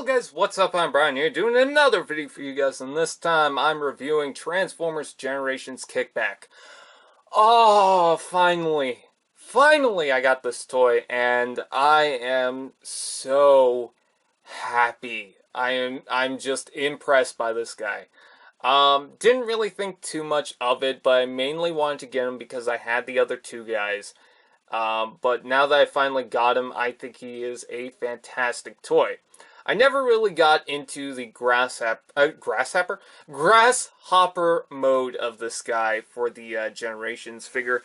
guys, what's up? I'm Brian here, doing another video for you guys, and this time I'm reviewing Transformers Generations Kickback. Oh, finally. Finally I got this toy, and I am so happy. I'm just impressed by this guy. Didn't really think too much of it, but I mainly wanted to get him because I had the other two guys. But now that I finally got him, I think he is a fantastic toy. I never really got into the grasshopper mode of this guy for the Generations figure.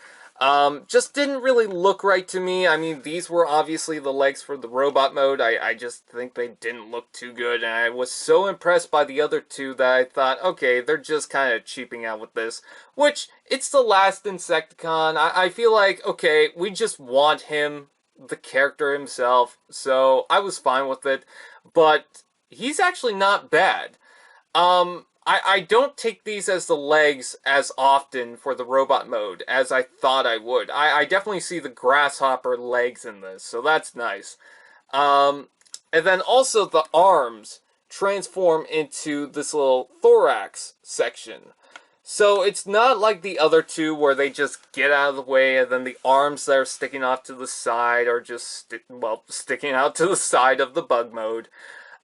Just didn't really look right to me. I mean, these were obviously the legs for the robot mode. I just think they didn't look too good, and I was so impressed by the other two that I thought, okay, they're just kind of cheaping out with this. Which, it's the last Insecticon. I feel like, okay, we just want him, the character himself, so I was fine with it. But he's actually not bad. I don't take these as the legs as often for the robot mode as I thought I would. I definitely see the Grasshopper legs in this, so that's nice. And then also the arms transform into this little thorax section. So it's not like the other two where they just get out of the way and then the arms that are sticking off to the side are just, sticking out to the side of the bug mode.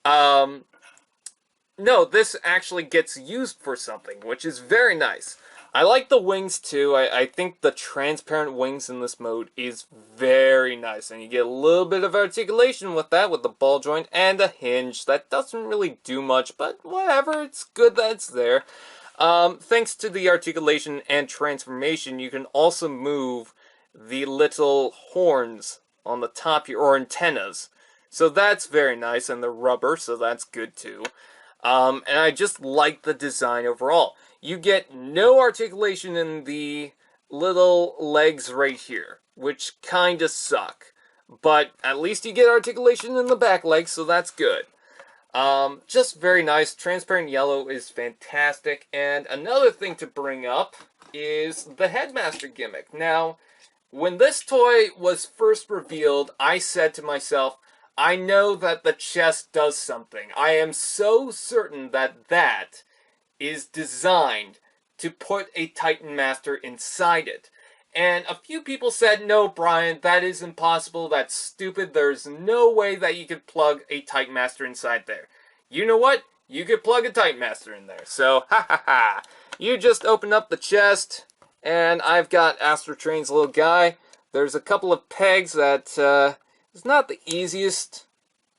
No, this actually gets used for something, which is very nice. I like the wings too. I think the transparent wings in this mode is very nice. And you get a little bit of articulation with that, with the ball joint and a hinge. That doesn't really do much, but whatever, it's good that it's there. Thanks to the articulation and transformation, you can also move the little horns on the top here, or antennas. So that's very nice, and they're rubber, so that's good too. And I just like the design overall. You get no articulation in the little legs right here, which kinda suck. But at least you get articulation in the back legs, so that's good. Just very nice. Transparent yellow is fantastic. And another thing to bring up is the Headmaster gimmick. Now, when this toy was first revealed, I said to myself, I know that the chest does something. I am so certain that that is designed to put a Titan Master inside it. And a few people said, no, Brian, that is impossible, that's stupid, there's no way that you could plug a Titan Master inside there. You know what? You could plug a Titan Master in there. So, ha ha ha. You just open up the chest, and I've got Astrotrain's little guy. There's a couple of pegs that is not the easiest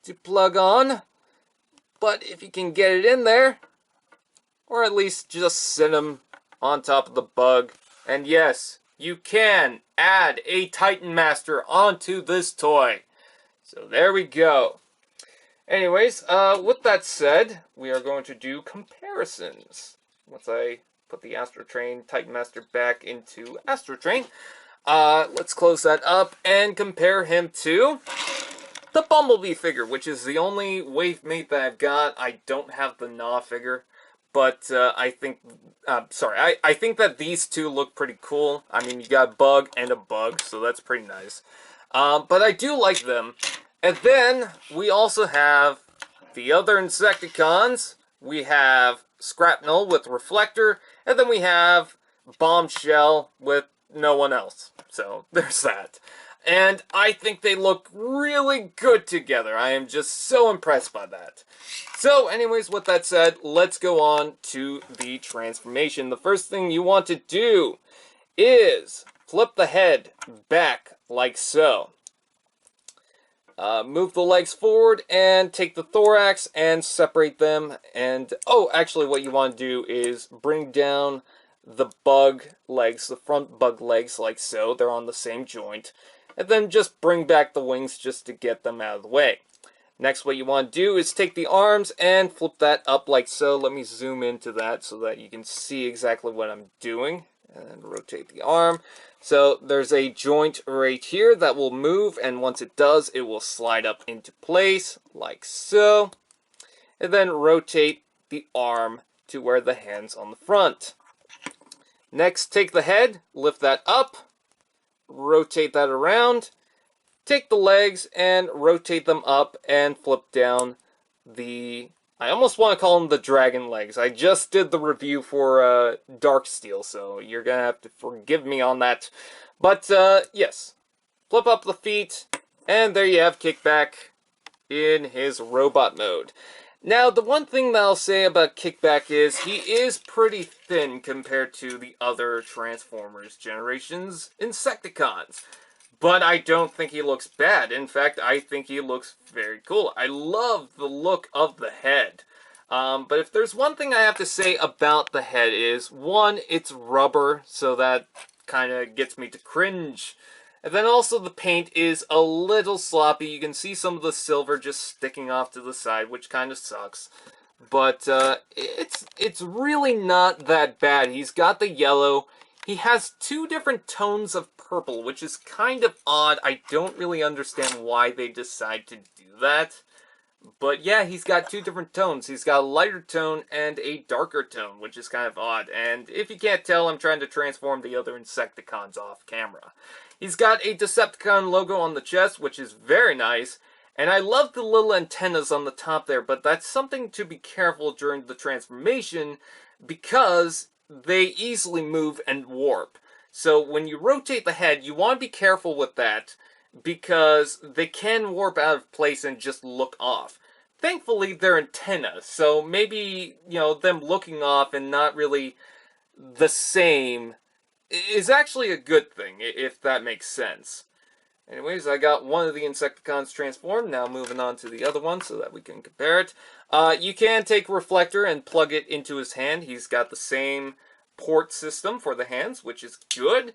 to plug on, but if you can get it in there, or at least just sit him on top of the bug, and yes, you can add a Titan Master onto this toy. So there we go. Anyways, with that said, we are going to do comparisons. Once I put the Astrotrain Titan Master back into Astrotrain, let's close that up and compare him to the Bumblebee figure, which is the only wave mate that I've got. I don't have the Gnaw figure. But I think that these two look pretty cool. I mean, you got a bug and a bug, so that's pretty nice. But I do like them. And then we also have the other Insecticons. We have Scrapnel with Reflector, and then we have Bombshell with no one else. So there's that. And I think they look really good together. I am just so impressed by that. So, anyways, with that said, let's go on to the transformation. The first thing you want to do is flip the head back like so. Move the legs forward and take the thorax and separate them. And, oh, actually what you want to do is bring down the bug legs, the front bug legs like so. They're on the same joint. And then just bring back the wings just to get them out of the way. Next, what you want to do is take the arms and flip that up like so. Let me zoom into that so that you can see exactly what I'm doing. And rotate the arm. So there's a joint right here that will move, and once it does, it will slide up into place like so. And then rotate the arm to where the hand's on the front. Next, take the head, lift that up. Rotate that around, take the legs and rotate them up and flip down I almost want to call them the dragon legs. I just did the review for Darksteel, so you're gonna have to forgive me on that. But yes, flip up the feet, and there you have Kickback in his robot mode. Now, the one thing that I'll say about Kickback is he is pretty thin compared to the other Transformers generations Insecticons. But I don't think he looks bad. In fact, I think he looks very cool. I love the look of the head. But if there's one thing I have to say about the head is, one, it's rubber, so that kind of gets me to cringe. And then also the paint is a little sloppy. You can see some of the silver just sticking off to the side, which kind of sucks. But it's really not that bad. He's got the yellow. He has two different tones of purple, which is kind of odd. I don't really understand why they decide to do that. But yeah, he's got two different tones. He's got a lighter tone and a darker tone, which is kind of odd. And if you can't tell, I'm trying to transform the other Insecticons off camera. He's got a Decepticon logo on the chest, which is very nice. And I love the little antennas on the top there, but that's something to be careful during the transformation because they easily move and warp. So when you rotate the head, you want to be careful with that because they can warp out of place and just look off. Thankfully, they're antennas, so maybe, them looking off and not really the same is actually a good thing, if that makes sense. Anyways, I got one of the Insecticons transformed. Now moving on to the other one so that we can compare it. You can take a reflector and plug it into his hand. He's got the same port system for the hands, which is good.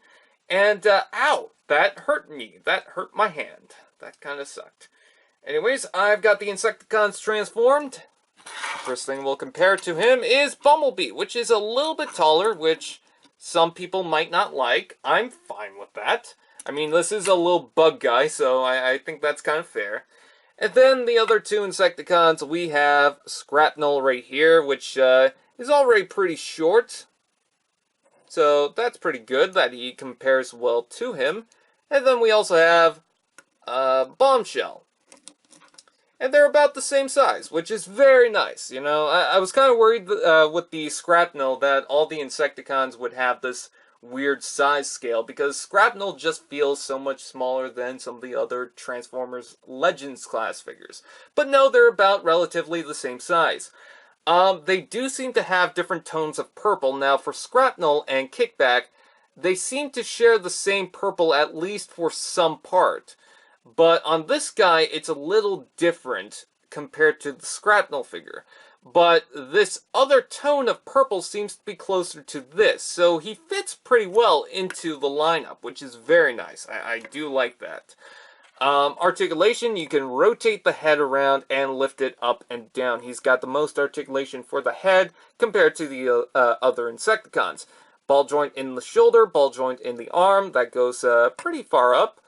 And, ow, that hurt me. That hurt my hand. That kind of sucked. Anyways, I've got the Insecticons transformed. First thing we'll compare to him is Bumblebee, which is a little bit taller, which some people might not like. I'm fine with that. I mean, this is a little bug guy, so I think that's kind of fair. And then the other two Insecticons, we have Scrapnel right here, which is already pretty short. So that's pretty good that he compares well to him. And then we also have Bombshell. And they're about the same size, which is very nice. I was kind of worried with the Scrapnel that all the Insecticons would have this weird size scale, because Scrapnel just feels so much smaller than some of the other Transformers Legends class figures. But no, they're about relatively the same size. They do seem to have different tones of purple. Now, for Scrapnel and Kickback, they seem to share the same purple, at least for some part. But on this guy, it's a little different compared to the Scrapnel figure. But this other tone of purple seems to be closer to this, so he fits pretty well into the lineup, which is very nice. I do like that. Articulation, you can rotate the head around and lift it up and down. He's got the most articulation for the head compared to the other Insecticons. Ball joint in the shoulder, ball joint in the arm, that goes pretty far up.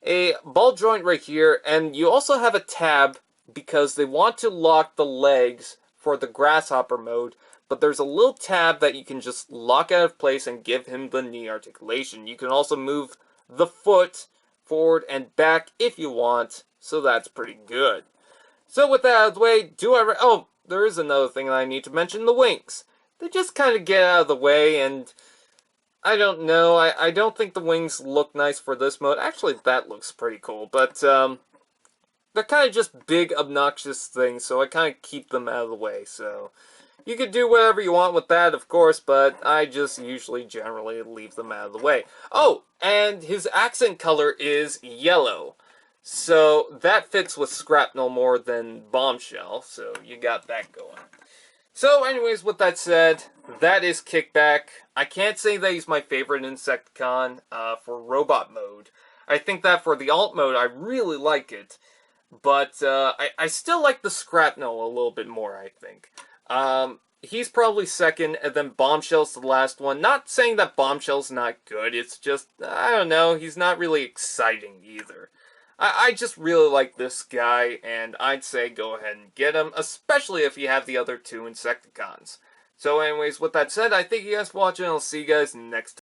A ball joint right here, and you also have a tab because they want to lock the legs for the Grasshopper mode, but there's a little tab that you can just lock out of place and give him the knee articulation. You can also move the foot forward and back if you want, so that's pretty good. So with that out of the way, oh, there is another thing that I need to mention, the wings. They just kind of get out of the way, and I don't know, I don't think the wings look nice for this mode. Actually, that looks pretty cool, but they're kind of just big, obnoxious things, so I kind of keep them out of the way. So you could do whatever you want with that, of course, but I just usually generally leave them out of the way. Oh, and his accent color is yellow. So that fits with Scrapnel more than Bombshell, so you got that going. So anyways, with that said, that is Kickback. I can't say that he's my favorite Insecticon for robot mode. I think that for the alt mode, I really like it. But I still like the Scrapnel a little bit more, I think. He's probably second, and then Bombshell's the last one. Not saying that Bombshell's not good, it's just, I don't know, he's not really exciting either. I just really like this guy, and I'd say go ahead and get him, especially if you have the other two Insecticons. So anyways, with that said, I thank you guys for watching, and I'll see you guys next time.